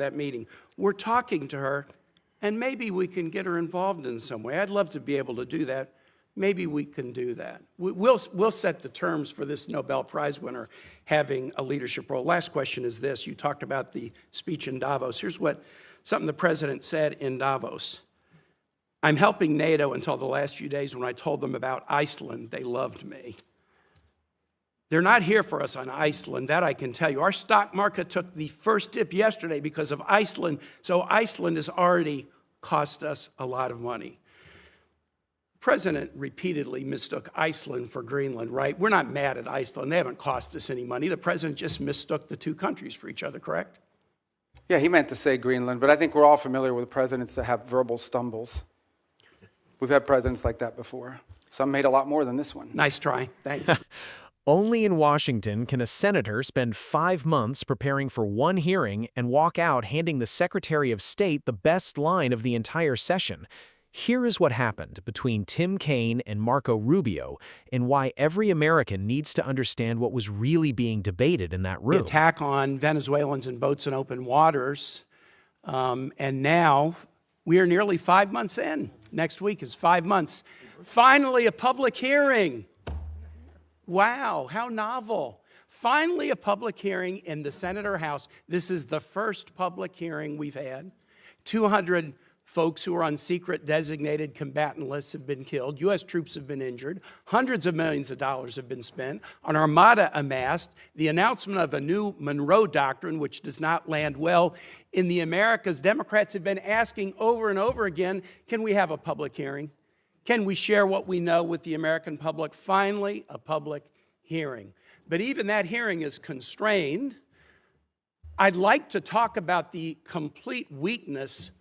that meeting. We're talking to her, and maybe we can get her involved in some way. I'd love to be able to do that. Maybe we can do that. We'll set the terms for this Nobel Prize winner having a leadership role. Last question is this. You talked about the speech in Davos. Here's something the president said in Davos. I'm helping NATO until the last few days. When I told them about Iceland, they loved me. They're not here for us on Iceland, that I can tell you. Our stock market took the first dip yesterday because of Iceland, so Iceland has already cost us a lot of money. The president repeatedly mistook Iceland for Greenland, right? We're not mad at Iceland. They haven't cost us any money. The president just mistook the two countries for each other, correct? Yeah, he meant to say Greenland, but I think we're all familiar with presidents that have verbal stumbles. We've had presidents like that before. Some made a lot more than this one. Nice try. Thanks. Only in Washington can a senator spend 5 months preparing for one hearing and walk out handing the Secretary of State the best line of the entire session. Here is what happened between Tim Kaine and Marco Rubio and why every American needs to understand what was really being debated in that room. The attack on Venezuelans and boats in open waters, and now we are nearly 5 months in. Next week is 5 months. Finally, a public hearing. Wow, how novel. Finally, a public hearing in the Senate or House. This is the first public hearing we've had. 200 folks who are on secret designated combatant lists have been killed. U.S. troops have been injured. Hundreds of millions of dollars have been spent. An armada amassed. The announcement of a new Monroe Doctrine, which does not land well in the Americas. Democrats have been asking over and over again, can we have a public hearing? Can we share what we know with the American public? Finally, a public hearing. But even that hearing is constrained. I'd like to talk about the complete weakness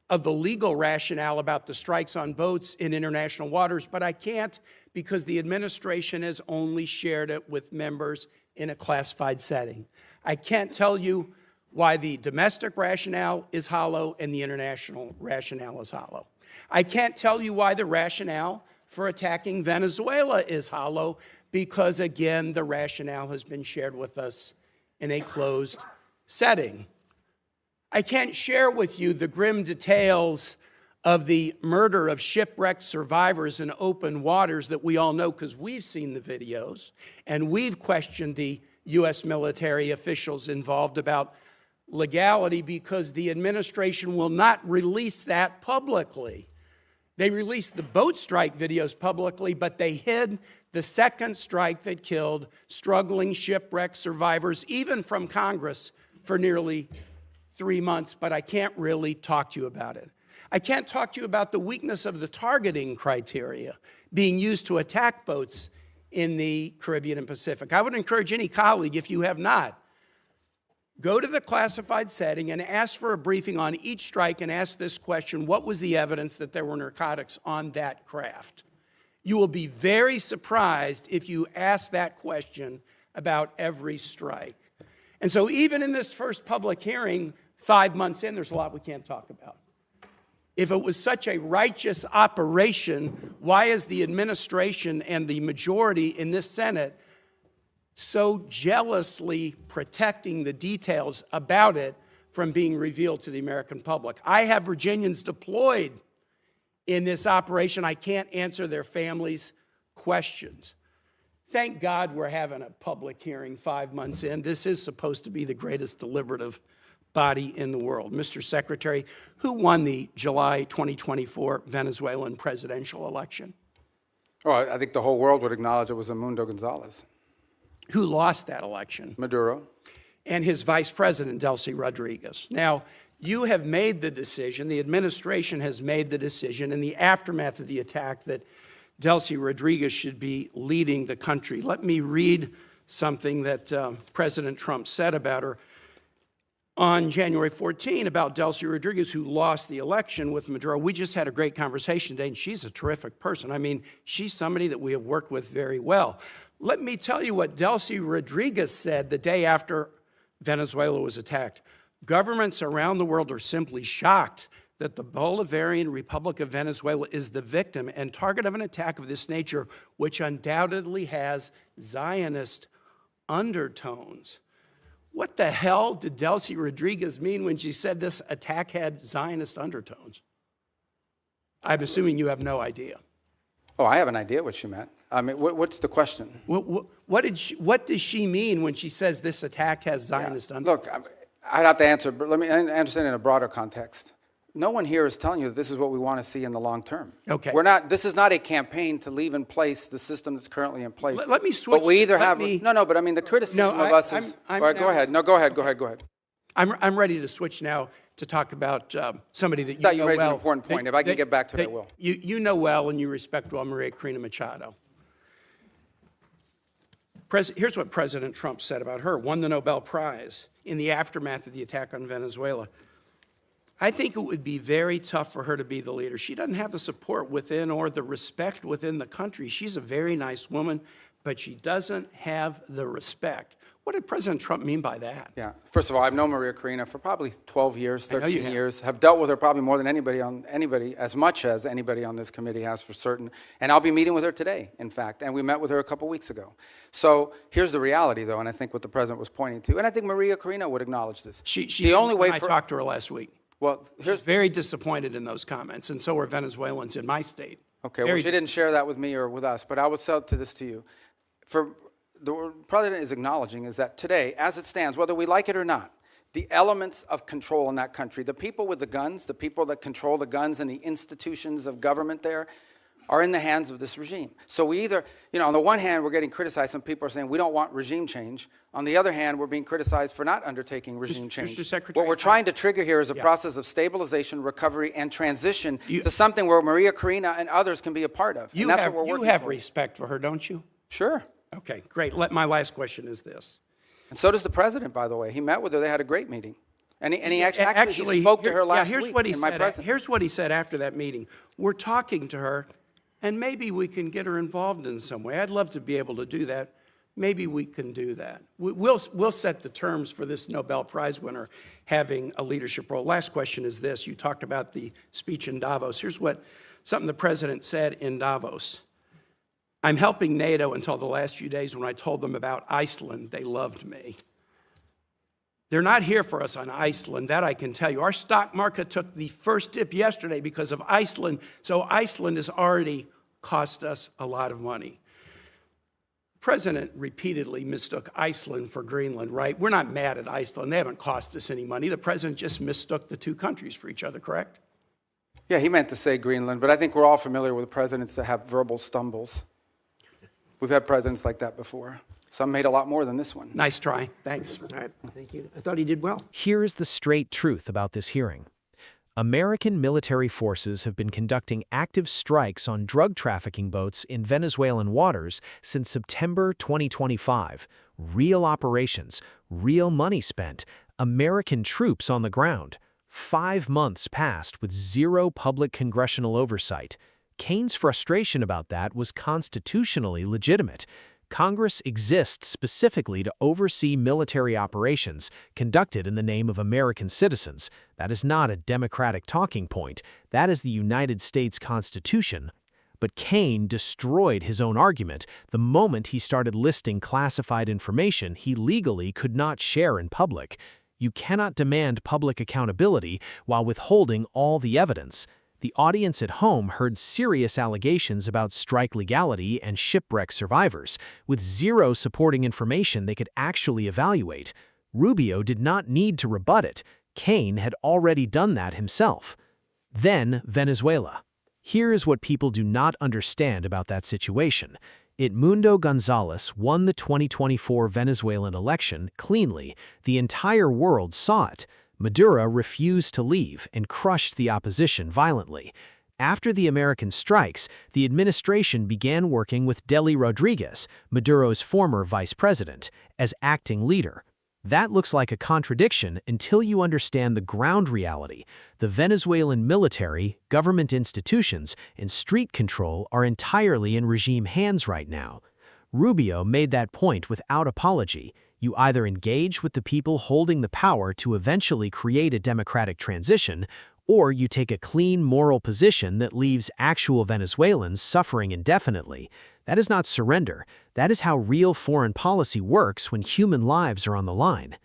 of the legal rationale about the strikes on boats in international waters, but I can't because the administration has only shared it with members in a classified setting. I can't tell you why the domestic rationale is hollow and the international rationale is hollow. I can't tell you why the rationale for attacking Venezuela is hollow because, again, the rationale has been shared with us in a closed setting. I can't share with you the grim details of the murder of shipwrecked survivors in open waters that we all know because we've seen the videos and we've questioned the U.S. military officials involved about legality because the administration will not release that publicly. They released the boat strike videos publicly, but they hid the second strike that killed struggling shipwreck survivors, even from Congress, for nearly 3 months, but I can't really talk to you about it. I can't talk to you about the weakness of the targeting criteria being used to attack boats in the Caribbean and Pacific. I would encourage any colleague, if you have not, go to the classified setting and ask for a briefing on each strike and ask this question, what was the evidence that there were narcotics on that craft? You will be very surprised if you ask that question about every strike. And so even in this first public hearing, 5 months in, there's a lot we can't talk about. If it was such a righteous operation, why is the administration and the majority in this Senate so jealously protecting the details about it from being revealed to the American public? I have Virginians deployed in this operation. I can't answer their families' questions. Thank God we're having a public hearing 5 months in. This is supposed to be the greatest deliberative body in the world. Mr. Secretary, who won the July 2024 Venezuelan presidential election? Oh, I think the whole world would acknowledge it was Edmundo Gonzalez. Who lost that election? Maduro. And his vice president, Delcy Rodriguez. Now, you have made the decision, the administration has made the decision in the aftermath of the attack that Delcy Rodriguez should be leading the country. Let me read something that President Trump said about her on January 14 about Delcy Rodriguez, who lost the election with Maduro. We just had a great conversation today, and she's a terrific person. I mean, she's somebody that we have worked with very well. Let me tell you what Delcy Rodriguez said the day after Venezuela was attacked. Governments around the world are simply shocked that the Bolivarian Republic of Venezuela is the victim and target of an attack of this nature, which undoubtedly has Zionist undertones. What the hell did Delcy Rodriguez mean when she said this attack had Zionist undertones? I'm assuming you have no idea. Oh, I have an idea what she meant. I mean, what's the question? What does she mean when she says this attack has Zionist undertones? Look, I'd have to answer, but let me understand in a broader context. No one here is telling you that this is what we want to see in the long term. Okay. This is not a campaign to leave in place the system that's currently in place. Let me switch. But we either but I mean, the criticism of us is, all right, go ahead. No, go ahead. I'm ready to switch now to talk about somebody that you thought know you raised well. an important point. If I can get back to it, I will. You know well and you respect well Maria Corina Machado. Here's what President Trump said about her, won the Nobel Prize in the aftermath of the attack on Venezuela. I think it would be very tough for her to be the leader. She doesn't have the support within or the respect within the country. She's a very nice woman, but she doesn't have the respect. What did President Trump mean by that? Yeah. First of all, I've known Maria Corina for probably 12 years, I know you 13 have. years. Have dealt with her probably more than as much as anybody on this committee has for certain. And I'll be meeting with her today, in fact. And we met with her a couple weeks ago. So here's the reality, though, and I think what the president was pointing to. And I think Maria Corina would acknowledge this. The only way I talked to her last week. Well, She's very disappointed in those comments, and so are Venezuelans in my state. Okay, well, she didn't share that with me or with us, but I would sell this to you. The president is acknowledging is that today, as it stands, whether we like it or not, the elements of control in that country, the people with the guns, the people that control the guns and the institutions of government there, are in the hands of this regime. So we either, on the one hand, we're getting criticized. Some people are saying we don't want regime change. On the other hand, we're being criticized for not undertaking regime change. Mr. Secretary, what we're trying to trigger here is a process of stabilization, recovery, and transition to something where Maria Corina and others can be a part of. And that's what we're working You have for. respect for her, don't you? Sure. Okay, great. My last question is this. And so does the president, by the way. He met with her. They had a great meeting. And he actually spoke to her last week in my presence. Here's what he said after that meeting. We're talking to her, and maybe we can get her involved in some way. I'd love to be able to do that. Maybe we can do that. We'll set the terms for this Nobel Prize winner having a leadership role. Last question is this. You talked about the speech in Davos. Here's something the president said in Davos. I'm helping NATO until the last few days when I told them about Iceland. They loved me. They're not here for us on Iceland, that I can tell you. Our stock market took the first dip yesterday because of Iceland, so Iceland has already cost us a lot of money. The president repeatedly mistook Iceland for Greenland, right? We're not mad at Iceland. They haven't cost us any money. The president just mistook the two countries for each other, correct? Yeah, he meant to say Greenland, but I think we're all familiar with presidents that have verbal stumbles. We've had presidents like that before. Some made a lot more than this one. Nice try. Thanks. All right, thank you. I thought he did well. Here is the straight truth about this hearing. American military forces have been conducting active strikes on drug trafficking boats in Venezuelan waters since September 2025. Real operations, real money spent, American troops on the ground. 5 months passed with zero public congressional oversight. Kaine's frustration about that was constitutionally legitimate. Congress exists specifically to oversee military operations conducted in the name of American citizens. That is not a Democratic talking point. That is the United States Constitution. But Kaine destroyed his own argument the moment he started listing classified information he legally could not share in public. You cannot demand public accountability while withholding all the evidence. The audience at home heard serious allegations about strike legality and shipwreck survivors, with zero supporting information they could actually evaluate. Rubio did not need to rebut it. Kaine had already done that himself. Then Venezuela. Here is what people do not understand about that situation. Edmundo Gonzalez won the 2024 Venezuelan election cleanly. The entire world saw it. Maduro refused to leave and crushed the opposition violently. After the American strikes, the administration began working with Delcy Rodriguez, Maduro's former vice president, as acting leader. That looks like a contradiction until you understand the ground reality. The Venezuelan military, government institutions, and street control are entirely in regime hands right now. Rubio made that point without apology. You either engage with the people holding the power to eventually create a democratic transition, or you take a clean moral position that leaves actual Venezuelans suffering indefinitely. That is not surrender. That is how real foreign policy works when human lives are on the line.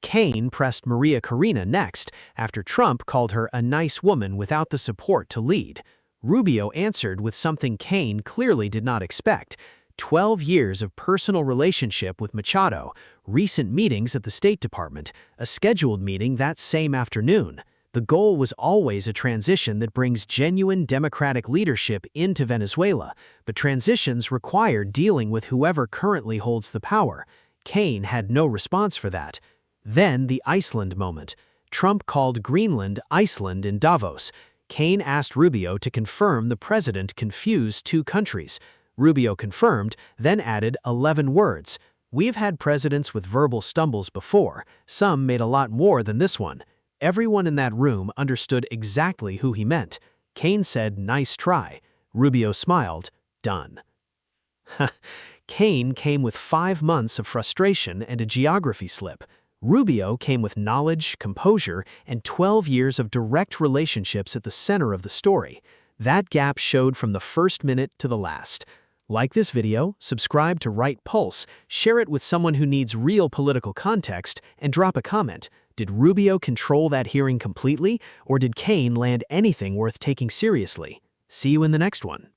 Kaine pressed Maria Corina next, after Trump called her a nice woman without the support to lead. Rubio answered with something Kaine clearly did not expect: 12 years of personal relationship with Machado, recent meetings at the State Department, a scheduled meeting that same afternoon. The goal was always a transition that brings genuine democratic leadership into Venezuela, but transitions require dealing with whoever currently holds the power. Kaine had no response for that. Then the Iceland moment. Trump called Greenland Iceland in Davos. Kaine asked Rubio to confirm the president confused two countries. Rubio confirmed, then added 11 words. "We've had presidents with verbal stumbles before. Some made a lot more than this one." Everyone in that room understood exactly who he meant. Kaine said, "Nice try." Rubio smiled, "Done." Kaine came with 5 months of frustration and a geography slip. Rubio came with knowledge, composure, and 12 years of direct relationships at the center of the story. That gap showed from the first minute to the last. Like this video, subscribe to Right Pulse, share it with someone who needs real political context, and drop a comment. Did Rubio control that hearing completely, or did Kaine land anything worth taking seriously? See you in the next one.